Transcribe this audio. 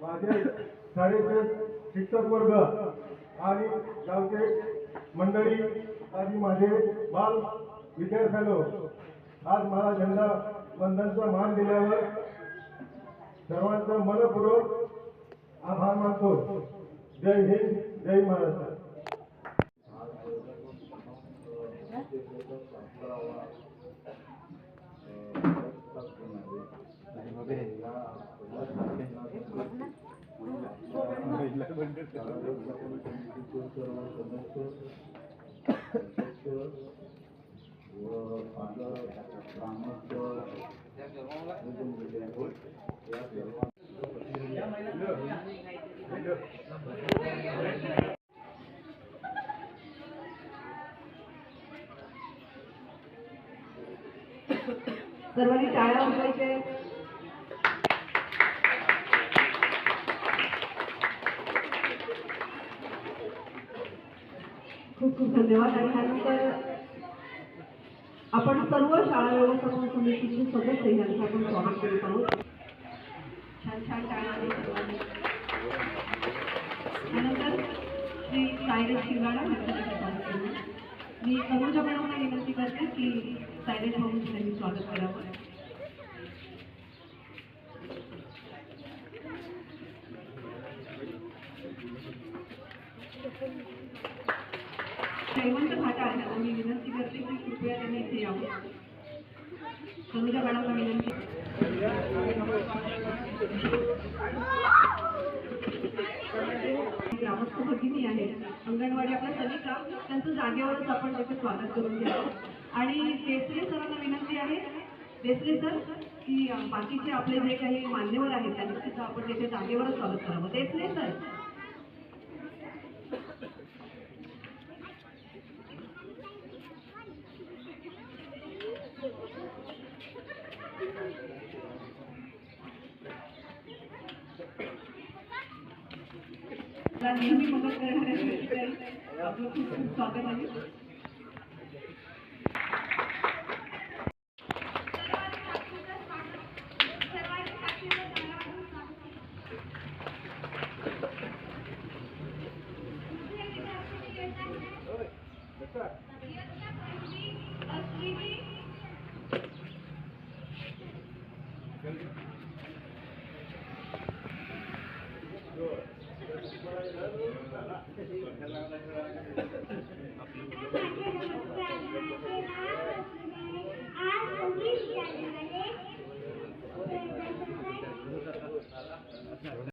माझे शाळेचे शिक्षक वर्ग आणि गावचे मंडळी आणि माझे बाल विद्यार्थ्यांनो, आज मला झेंडा वंदनचा मान दिल्यावर सर्वांचं मनपूर्वक आभार मानतो। जय हिंद, जय महाराष्ट्र। सर्वांनी टाळ्या वाजवायचे। खूप खूप धन्यवाद। आणि त्यानंतर आपण सर्व शाळा व्यवस्थापन समितीचे सदस्य यांचं आपण स्वागत करीत आहोत। छान छान टाळ्या सर्वांनी। त्यानंतर श्री सायरस शिंगाडा यांचं स्वागत करू। मी तनुजा मॅडमना विनंती करते की सायरस भाऊंचं त्यांनी स्वागत करावं। जयवंत भाटा यांना मी विनंती करते की कृपया त्यांनी इथे यावं। तनुजा मॅडमना विनंती। ग्रामस्थ भगिनी आहे, अंगणवाडी आपल्या सनिका, त्यांचं जागेवरच आपण त्याचं स्वागत करून घ्यावं। आणि देसले सरांना विनंती आहे, देसले सर, की बाकीचे आपले जे काही मान्यवर आहेत त्यांनी सुद्धा आपण त्याच्या जागेवरच स्वागत करावं। देसले सर, नेहमी मदत करणाऱ्या आपलं खूप खूप स्वागत आहे।